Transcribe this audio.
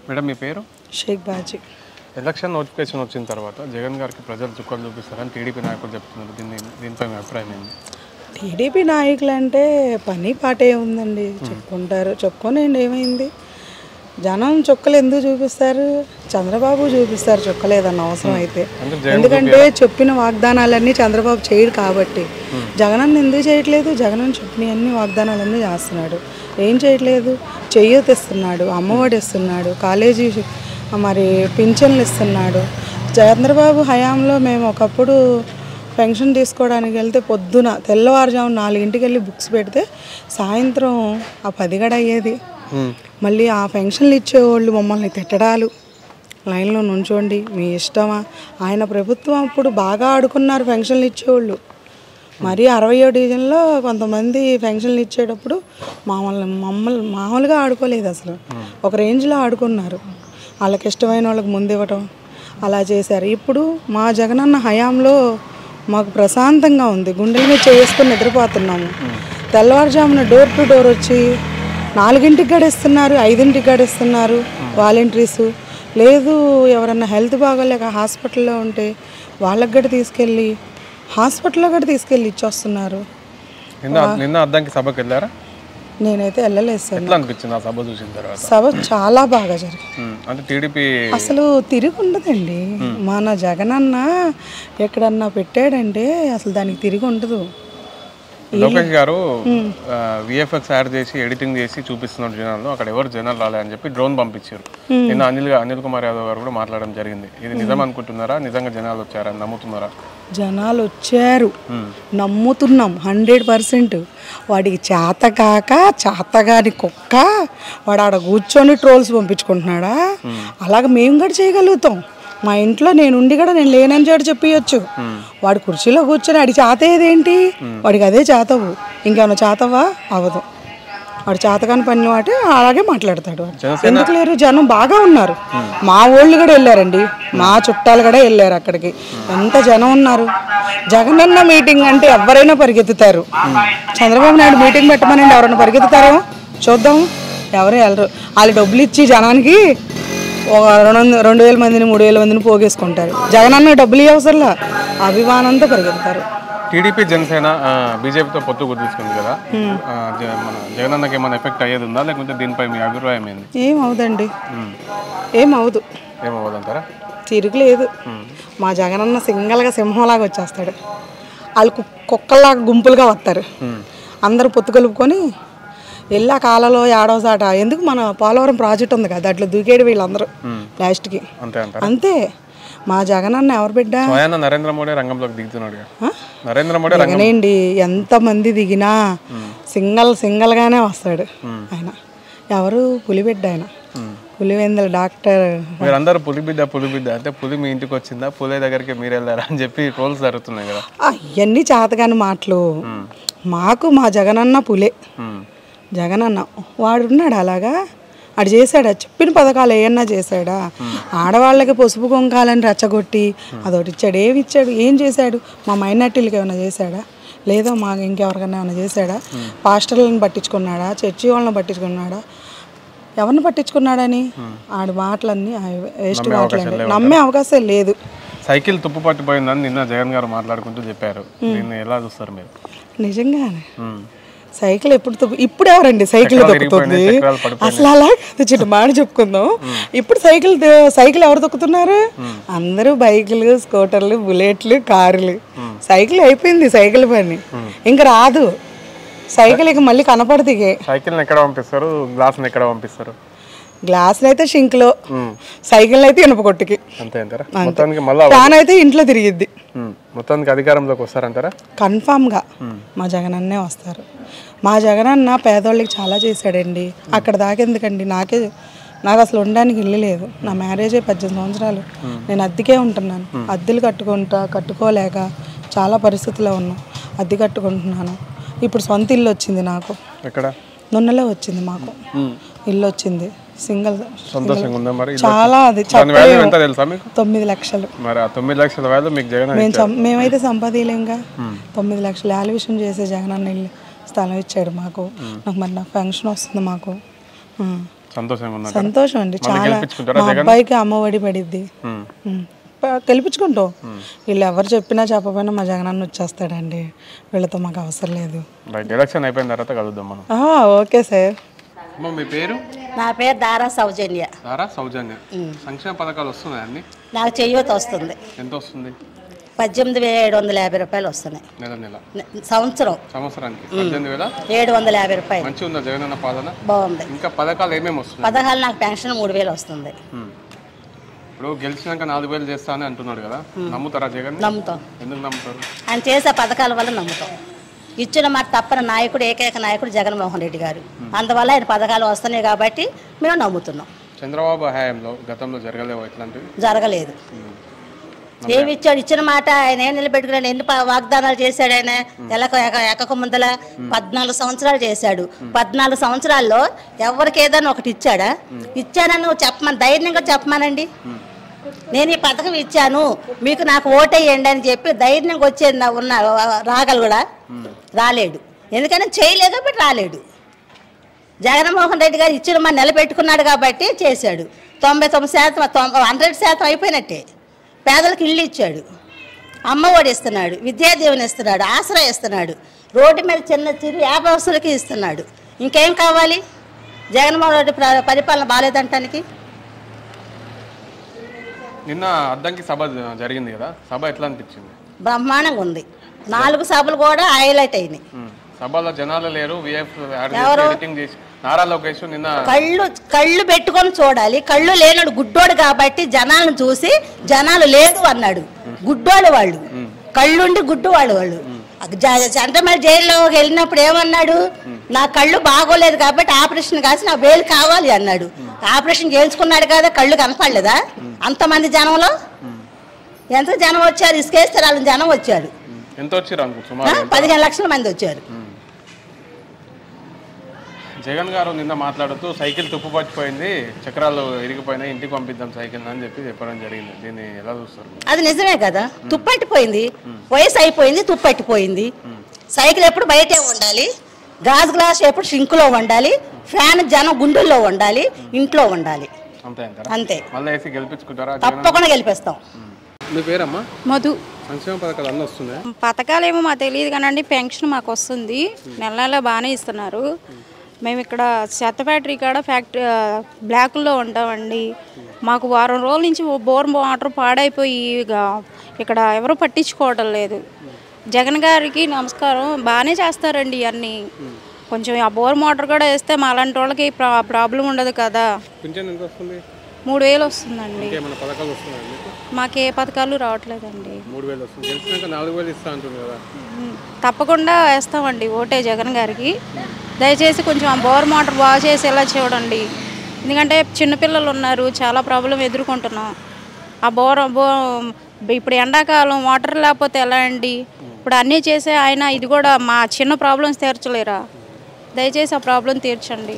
Madam మీ పేరు? Sheikh bhaji. Election notification వచ్చిన తర్వాత జగన్ గారికి ప్రజలు చుక్కలు చూపిస్తారని టీడీపీ నాయకులు చెప్తున్నారు. దీనిపై మీ అభిప్రాయం ఏంటి? టీడీపీ నాయకులు అంటే పని పాటే ఉందండి, చెప్పుకుంటారు. చెప్పుకోనండి, ఏమైంది? జనం చుక్కలు ఎందుకు చూపిస్తారు? చంద్రబాబు చూపిస్తారు చుక్కలు ఏదన్నా అవసరం అయితే. ఎందుకంటే చెప్పిన వాగ్దానాలన్నీ చంద్రబాబు చేయడు కాబట్టి. జగనన్న ఎందుకు చేయట్లేదు? జగనన్న చెప్పిన అన్ని వాగ్దానాలన్నీ చేస్తున్నాడు. ఏం చేయట్లేదు? చెయ్యూత ఇస్తున్నాడు, అమ్మఒడి ఇస్తున్నాడు, కాలేజీ మరి పింఛన్లు ఇస్తున్నాడు. చంద్రబాబు హయాంలో మేము ఒకప్పుడు పెన్షన్ తీసుకోవడానికి వెళ్తే పొద్దున తెల్లవారుజామున 4ంటికి వెళ్ళి బుక్స్ పెడితే సాయంత్రం 10 గడ అయ్యేది. మళ్ళీ ఆ పెన్షన్లు ఇచ్చేవాళ్ళు మమ్మల్ని తిట్టడాలు, లైన్లో నుంచోండి మీ ఇష్టమా. ఆయన ప్రభుత్వం అప్పుడు బాగా ఆడుకున్నారు పెన్షన్లు ఇచ్చేవాళ్ళు. మరి 60వ డివిజన్లో కొంతమంది పెన్షన్లు ఇచ్చేటప్పుడు మామూలుగా ఆడుకోలేదు, అసలు ఒక రేంజ్లో ఆడుకున్నారు. వాళ్ళకి ఇష్టమైన వాళ్ళకి ముందు ఇవ్వటం అలా చేశారు. ఇప్పుడు మా జగనన్న హయాంలో మాకు ప్రశాంతంగా ఉంది, గుండెల మీద చేసుకొని నిద్రపోతున్నాము. తెల్లవారుజామున డోర్ టు డోర్ వచ్చి 4ంటికి గడిస్తున్నారు, 5ంటికి గడిస్తున్నారు వాలంటీర్సు. లేదు ఎవరన్నా హెల్త్ బాగోలేక హాస్పిటల్లో ఉంటే వాళ్ళకి గడి తీసుకెళ్ళి హాస్పిటల్లో కూడా తీసుకెళ్ళి ఇచ్చొస్తున్నారు. నిన్న అద్దంకి సభకి వెళ్ళారా? నేనైతే వెళ్ళలేదు సార్. ఎట్లా అనిపించింది ఆ సభ చూసిన తర్వాత? సభ చాలా బాగా జరిగింది. అంటే టీడీపీ అసలు తిరిగి ఉండదండి. మన జగనన్న ఎక్కడన్నా పెట్టాడంటే అసలు దానికి తిరిగి ఉండదు. లోకేష్ గారు విఎఫ్ఎక్స్ యాడ్ చేసి ఎడిటింగ్ చేసి చూపిస్తున్నారు జనాలు, అక్కడ ఎవరు జనాలు రాలే అని చెప్పి డ్రోన్ పంపించారు. నిన్న అనిల్ కుమార్ యాదవ్ గారు కూడా మాట్లాడడం జరిగింది. ఇది నిజం అనుకుంటున్నారా? నిజంగా జనాలు వచ్చారని నమ్ముతున్నారా? జనాలు వచ్చారు, నమ్ముతున్నాం 100%. వాడికి చేతగాని కుక్క వాడు ఆడ కూర్చొని ట్రోల్స్ పంపించుకుంటున్నాడా? అలాగే మేము కూడా చేయగలుగుతాం. మా ఇంట్లో నేనుండి కూడా నేను లేనని చెప్పచ్చు. వాడు కుర్చీలో కూర్చొని వాడి చేత ఏదేంటి? వాడికి అదే చేతవు, ఇంకేమన్నా చేతవా? అవ్వదు. వాడు చేతగాని పని వాటి అలాగే మాట్లాడతాడు. ఎందుకు లేరు? జనం బాగా ఉన్నారు. మా వాళ్ళు కూడా వెళ్ళారండి, మా చుట్టాలు కూడా వెళ్ళారు అక్కడికి. ఎంత జనం ఉన్నారు. జగనన్న మీటింగ్ అంటే ఎవరైనా పరిగెత్తుతారు. చంద్రబాబు నాయుడు మీటింగ్ పెట్టమనండి, ఎవరైనా పరిగెత్తుతారో చూద్దాం. ఎవరు వెళ్ళరు. వాళ్ళు డబ్బులు ఇచ్చి జనానికి 2,000 మందిని 3,000 మందిని పోగేసుకుంటారు. జగనన్న డబ్బులు అవసరంలా అభిమానంతో పరిగెత్తారు. టీడీపీ జనసేన బీజేపీతో పొత్తు కుదుర్చుకుంది కదా, మన జగనన్నకి ఏమైనా ఎఫెక్ట్ అయ్యేది ఉందా, లేకపోతే దీనిపై మీ అభిప్రాయం ఏంది? ఏమవుదండి, ఏమవుదంటారా? తిరుగులేదు. మా జగనన్న సింగల్గా సింహంలాగా వచ్చేస్తాడు. వాళ్ళు కుక్కల్లాగా గుంపులుగా వస్తారు. అందరూ పొత్తు కలుపుకొని వెళ్ళా కాలలో ఏడవసాట. ఎందుకు మన పోలవరం ప్రాజెక్ట్ ఉంది కదా, అట్లా దూకేడు వీళ్ళందరూ లాస్ట్కి. అంతే. మా జగనన్న ఎవరు బిడ్డ? నరేంద్ర మోడీ రంగంలోకి దిగుతున్నాడు. దిగనండి, ఎంతమంది దిగినా సింగల్గానే వస్తాడు ఆయన. ఎవరు? పులిబిడ్డ ఆయన, పులివెందుల డాక్టర్. మీరందరూ పులిబిడ్డ అంటే పులి మీ ఇంటికి వచ్చిందా, పులి దగ్గరికి మీరు వెళ్ళారా అని చెప్పి ట్రోల్స్ జరుగుతున్నాయి కదా. అవన్నీ చేతగాని మాటలు. మాకు మా జగనన్న పులే. జగనన్న వాడున్నాడు అలాగా, ఆడు చేశాడా? చెప్పిన పథకాలు ఏమన్నా చేశాడా? ఆడవాళ్ళకి పసుపు కుంకాలని రెచ్చగొట్టి అదొకటి ఇచ్చాడు. ఏమి ఇచ్చాడు? ఏం చేశాడు? మా మైనార్టీలకి ఏమైనా చేశాడా? లేదా మా ఇంకెవరికైనా ఏమైనా చేశాడా? పాస్టర్లను పట్టించుకున్నాడా? చర్చి వాళ్ళని పట్టించుకున్నాడా? ఎవరిని పట్టించుకున్నాడని ఆడు మాటలన్నీ వేస్ట్ మాటలండి. నమ్మే అవకాశం లేదు. సైకిల్ తుప్పు పట్టిపోయిందని నిన్న జగన్ గారు మాట్లాడుకుంటూ చెప్పారు. దీన్ని ఎలా చూస్తారు మీరు? నిజంగానే సైకిల్ ఇప్పుడు ఎవరండి సైకిల్ తొక్కుతుంది? అసలు అలా కాదు, చిన్న మాట చెప్పుకుందాం. ఇప్పుడు సైకిల్ ఎవరు తొక్కుతున్నారు? అందరూ బైకులు, స్కూటర్లు, బుల్లెట్లు, కార్లు. సైకిల్ అయిపోయింది, సైకిల్ పని ఇంకా రాదు. సైకిల్ ఇక మళ్ళీ కనపడదు. సైకిల్ ఎక్కడ పంపిస్తారు? గ్లాసులు అయితే షింక్లో, సైకిల్ అయితే ఇనుప కొట్టుకి. ఫ్యాన్ అయితే ఇంట్లో తిరిగిద్ది. మొత్తానికి అధికారంలోకి వస్తారంటారా? కన్ఫామ్గా మా జగనన్నే వస్తారు. మా జగనన్న పేదోళ్ళకి చాలా చేశాడండి. అక్కడ దాకెందుకండి, నాకు అసలు ఉండడానికి ఇల్లు లేదు. నా మ్యారేజే 18 సంవత్సరాలు. నేను అద్దెకే ఉంటున్నాను. అద్దెలు కట్టుకోలేక చాలా పరిస్థితుల్లో ఉన్నాం. అద్దె కట్టుకుంటున్నాను. ఇప్పుడు సొంత ఇల్లు వచ్చింది నాకు. నున్నలో వచ్చింది మాకు ఇల్లు వచ్చింది. సింగిల్ చాలా, అది 9 లక్షలు. మేమైతే సంపాదించలేంగా. 9 లక్షలు ఆలవిషయం చేసే జగనన్న ఇల్లు స్థలం ఇచ్చాడు మాకు. నాకు ఫంక్షన్ వస్తుంది మాకు. సంతోషంగా ఉన్నా సంతోషం అండి మళ్ళీ చాలా. గెలిపించుకుంటారా మా జగన్? అబ్బాయికి అమ్మఒడి పడిద్ది. ఉమ్. గెలిపించుకుంటాం. వీళ్ళు ఎవరు చెప్పినా చెప్పపోయినా మా జగనన్న వచ్చేస్తాడండి. వీళ్ళతో మాకు అవసరం లేదు. రైట్, ఎలక్షన్ అయిపోయిన తర్వాత కలుద్దాం మనం. Okay sir. అమ్మ మీ పేరు? నా పేరు దారా సౌజన్య. దారా సౌజన్య. సంక్షేమ పథకాలు వస్తున్నాయి అన్ని? నాకు చెయ్యొత వస్తుంది. ఎంత వస్తుంది? 18,750 రూపాయలు వస్తున్నాయి నెల నెల సంవత్సరానికి 18,750 రూపాయలు. మంచిగా ఉందా జగనన్న పాలన? బాగుంది. ఇంకా పథకాలు ఏమేమి వస్తున్నాయి? పథకాలు నాకు పెన్షన్ 3,000 వస్తుంది. ఇప్పుడు గెలిచినాక 4,000 చేస్తా అని అంటున్నాడు కదా, నమ్ముతారా జగన్? నమ్ముతాం. ఎందుకు నమ్ముతారు? ఆయన చేసే పథకాల వల్ల నమ్ముతాం. ఇచ్చిన మాట తప్పని నాయకుడు, ఏకైక నాయకుడు జగన్మోహన్ రెడ్డి గారు. అందువల్ల ఆయన పథకాలు వస్తున్నాయి కాబట్టి మేము నమ్ముతున్నాం. చంద్రబాబు హయాంలో గతంలో జరగలేవు ఇట్లాంటివి? జరగలేదు. ఏమి ఇచ్చాడు? ఇచ్చిన మాట ఆయన ఏం నిలబెట్టుకున్నాడు? ఎన్ని వాగ్దానాలు చేశాడు ఆయన? ఎక్కక ముందల 14 సంవత్సరాలు చేశాడు. 14 సంవత్సరాల్లో ఎవరికి ఏదైనా ఒకటి ఇచ్చాడా? ఇచ్చానని నువ్వు చెప్పమని ధైర్యంగా చెప్పమానండి. నేను ఈ పథకం ఇచ్చాను, మీకు నాకు ఓటేయండి అని చెప్పి ధైర్యంగా వచ్చేది ఉన్న రాగలు కూడా రాలేడు. ఎందుకంటే చేయలేదు కాబట్టి రాలేడు. జగన్మోహన్ రెడ్డి గారు ఇచ్చిన మన నిలబెట్టుకున్నాడు కాబట్టి చేశాడు. 99%, 100% అయిపోయినట్టే. పేదలకు ఇల్లు ఇచ్చాడు, అమ్మ ఒడి ఇస్తున్నాడు, విద్యాదీవెన ఇస్తున్నాడు, ఆసరా ఇస్తున్నాడు, రోడ్డు మీద చిరు వ్యాపారస్తులకి ఇస్తున్నాడు. ఇంకేం కావాలి? జగన్మోహన్ రెడ్డి పరిపాలన బాగాలేదంటానికి. నిన్న అద్దంకి సభ జరిగింది కదా, సభ ఎట్లా అనిపించింది? బ్రహ్మాండంగా ఉంది. 4 సభలు కూడా హైలైట్ అయినాయి. సభలో జనాలు లేరు, నారా లోకేష్ నిన్న కళ్ళు పెట్టుకొని చూడాలి. కళ్ళు లేనాడు గుడ్డోడు కాబట్టి జనాలను చూసి జనాలు లేదు అన్నాడు. గుడ్డోడు వాళ్ళు, కళ్ళుండి గుడ్డు వాళ్ళు. చంద్రమల్లి జైల్లో వెళ్ళినప్పుడు ఏమన్నాడు? నా కళ్ళు బాగోలేదు కాబట్టి ఆపరేషన్ కాసి నా బెయిల్ కావాలి అన్నాడు. ఆపరేషన్ చేయించుకున్నాడు కదా, కళ్ళు కనపడలేదా? అంతమంది జనంలో ఎంత జనం వచ్చారు? ఇసుకేస్తే వాళ్ళ జనం వచ్చాడు. 15 లక్షల మంది వచ్చారు. జగన్ గారు నిన్న మాట్లాడుతూ సైకిల్ తుప్పుపట్టిపోయింది, చక్రాలు ఇరిగిపోయినాయి, ఇంటికి పంపిద్దాం సైకిల్ అని చెప్పడం జరిగింది. దీన్ని ఎలా చూస్తారు? అది నిజమే కదా, తుప్పట్టిపోయింది. వయసు అయిపోయింది, తుప్పట్టిపోయింది. సైకిల్ ఎప్పుడు బయటే ఉండాలి, గాజు గ్లాస్ ఎప్పుడు షింకులో ఉండాలి, ఫ్యాన్ జనం గుండెల్లో ఉండాలి, ఇంట్లో ఉండాలి. అంతే. తప్పకుండా గెలిపిస్తాం. మీ పేరమ్మా? మధు. సంక్షేమ పథకాలు అన్నీ వస్తున్నాయి? పథకాలు ఏమో మాకు తెలియదు కానండి, పెన్షన్ మాకు వస్తుంది. నెల నెల బాగానే ఇస్తున్నారు. మేము ఇక్కడ చెత్త ఫ్యాక్టరీ కాడ బ్లాకుల్లో ఉంటామండి. మాకు వారం రోజుల నుంచి బోర్ వాటర్ పాడైపోయి ఇక్కడ ఎవరు పట్టించుకోవడం లేదు. జగన్ గారికి నమస్కారం, బాగానే చేస్తారండి ఇవన్నీ. కొంచెం ఆ బోర్ మోటార్ కూడా వేస్తే మా అలాంటి వాళ్ళకి ప్రాబ్లం ఉండదు కదా. 3,000 వస్తుందండి. మాకే పథకాలు రావట్లేదండి. తప్పకుండా వేస్తామండి ఓటే జగన్ గారికి. దయచేసి కొంచెం ఆ బోర్ మోటార్ బాగా చేసేలా చూడండి. ఎందుకంటే చిన్నపిల్లలు ఉన్నారు, చాలా ప్రాబ్లం ఎదుర్కొంటున్నాం. ఆ ఇప్పుడు ఎండాకాలం వాటర్ లేకపోతే ఎలా అండి? ఇప్పుడు అన్నీ చేసే ఆయన ఇది కూడా మా చిన్న ప్రాబ్లమ్స్ తీర్చలేరా? దయచేసి ఆ ప్రాబ్లం తీర్చండి.